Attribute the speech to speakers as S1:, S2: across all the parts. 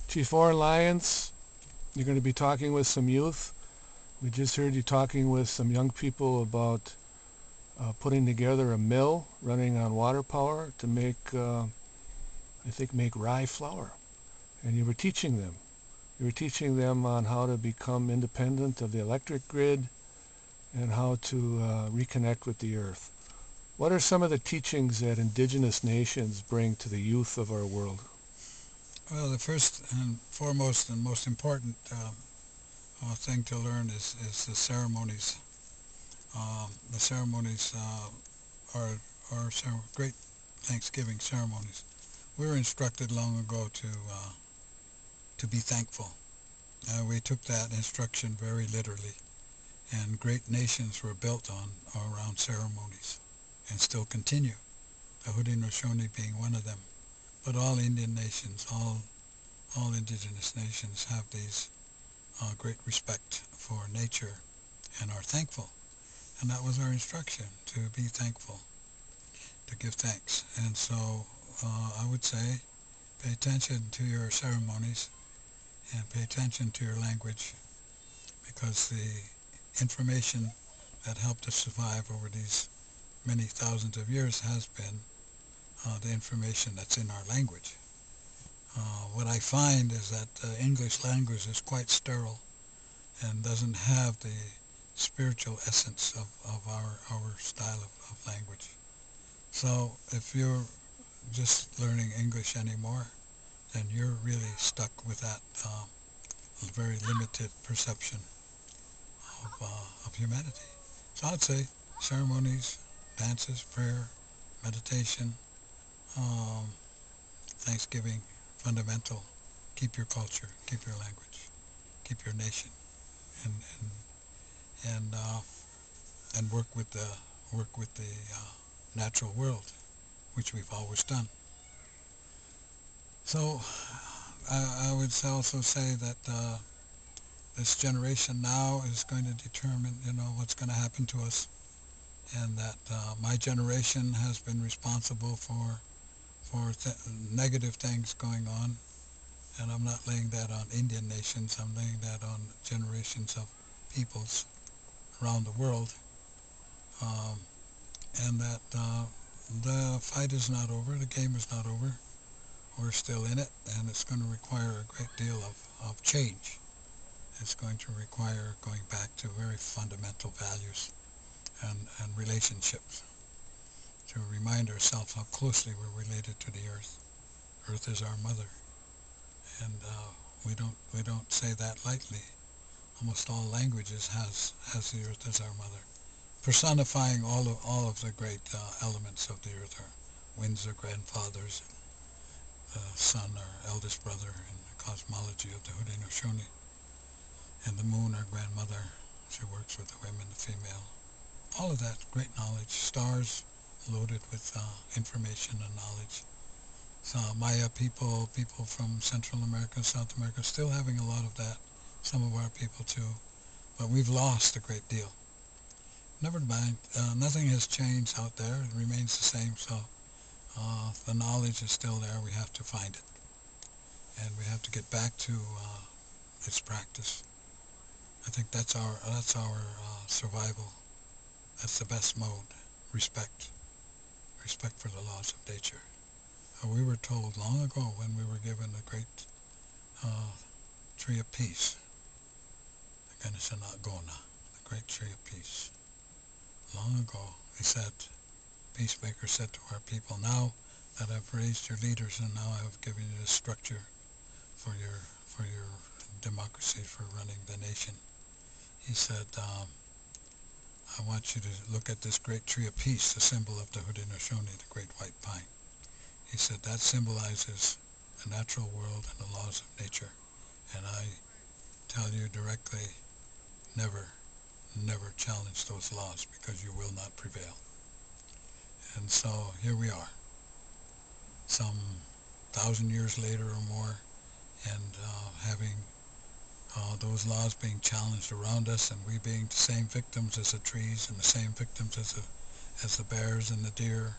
S1: Chief Oren Lyons, you're going to be talking with some youth. We just heard you talking with some young people about putting together a mill running on water power to make rye flour. And you were teaching them. You were teaching them on how to become independent of the electric grid and how to reconnect with the earth. What are some of the teachings that indigenous nations bring to the youth of our world?
S2: Well, the first and foremost and most important thing to learn is the ceremonies. The ceremonies are great Thanksgiving ceremonies. We were instructed long ago to be thankful. We took that instruction very literally, and great nations were built on around ceremonies, and still continue. The Haudenosaunee being one of them. But all Indian nations, all indigenous nations have these great respect for nature and are thankful. And that was our instruction, to be thankful, to give thanks. And so I would say pay attention to your ceremonies and pay attention to your language, because the information that helped us survive over these many thousands of years has been the information that's in our language. What I find is that the English language is quite sterile and doesn't have the spiritual essence of our style of language. So if you're just learning English anymore, then you're really stuck with that very limited perception of humanity. So I'd say ceremonies, dances, prayer, meditation, um, Thanksgiving, fundamental. Keep your culture, keep your language, keep your nation, and and uh, and work with the natural world, which we've always done. So I would also say that this generation now is going to determine, what's going to happen to us, and that my generation has been responsible for negative things going on, and I'm not laying that on Indian nations. I'm laying that on generations of peoples around the world, um, and that the fight is not over, the game is not over. We're still in it, and it's going to require a great deal of change. It's going to require going back to very fundamental values and relationships, to remind ourselves how closely we're related to the earth. Earth is our mother, and we don't say that lightly. Almost all languages has the earth as our mother, personifying all of the great elements of the earth. Our winds are grandfathers, the sun our eldest brother in the cosmology of the Haudenosaunee, and the moon our grandmother. She works with the women, the female. All of that great knowledge, stars loaded with information and knowledge. So Maya people from Central America, South America, still having a lot of that. Some of our people too, but we've lost a great deal. Never mind, nothing has changed out there. It remains the same. So the knowledge is still there. We have to find it, and we have to get back to its practice. I think that's our survival. That's the best mode. Respect, respect for the laws of nature. We were told long ago, when we were given the great uh, tree of peace, the Ganesha-Gona, the great tree of peace. Long ago, he said, Peacemaker said to our people, now that I've raised your leaders and now I've given you the structure for your democracy, for running the nation, he said, I want you to look at this great tree of peace, the symbol of the Haudenosaunee, the great white pine. He said that symbolizes the natural world and the laws of nature. And I tell you directly, never, never challenge those laws, because you will not prevail. And so here we are, some 1,000 years later or more, and having those laws being challenged around us, and we being the same victims as the trees and the same victims as the bears and the deer,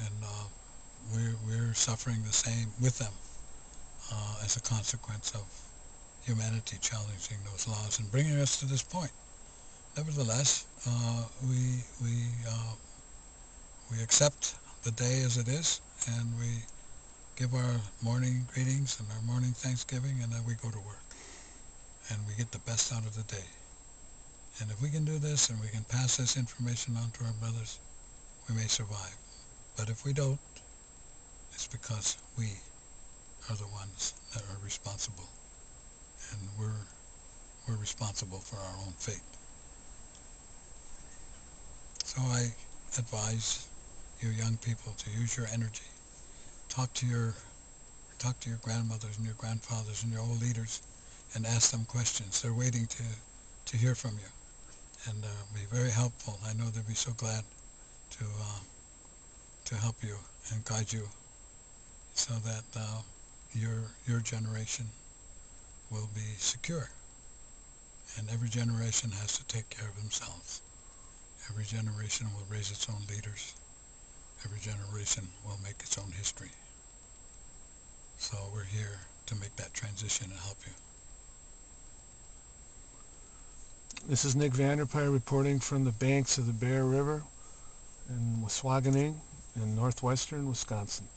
S2: and we're suffering the same with them, as as a consequence of humanity challenging those laws and bringing us to this point. Nevertheless, we accept the day as it is, and we give our morning greetings and our morning Thanksgiving, and then we go to work, and we get the best out of the day. And if we can do this and we can pass this information on to our brothers, we may survive. But if we don't, it's because we are the ones that are responsible, and we're responsible for our own fate. So I advise you young people to use your energy. Talk to your grandmothers and your grandfathers and your old leaders and ask them questions. They're waiting to hear from you, and be very helpful. I know they'll be so glad to help you and guide you so that your generation will be secure. And every generation has to take care of themselves. Every generation will raise its own leaders. Every generation will make its own history. So we're here to make that transition and help you.
S1: This is Nick Vanderpire reporting from the banks of the Bear River in Waskaganick in northwestern Wisconsin.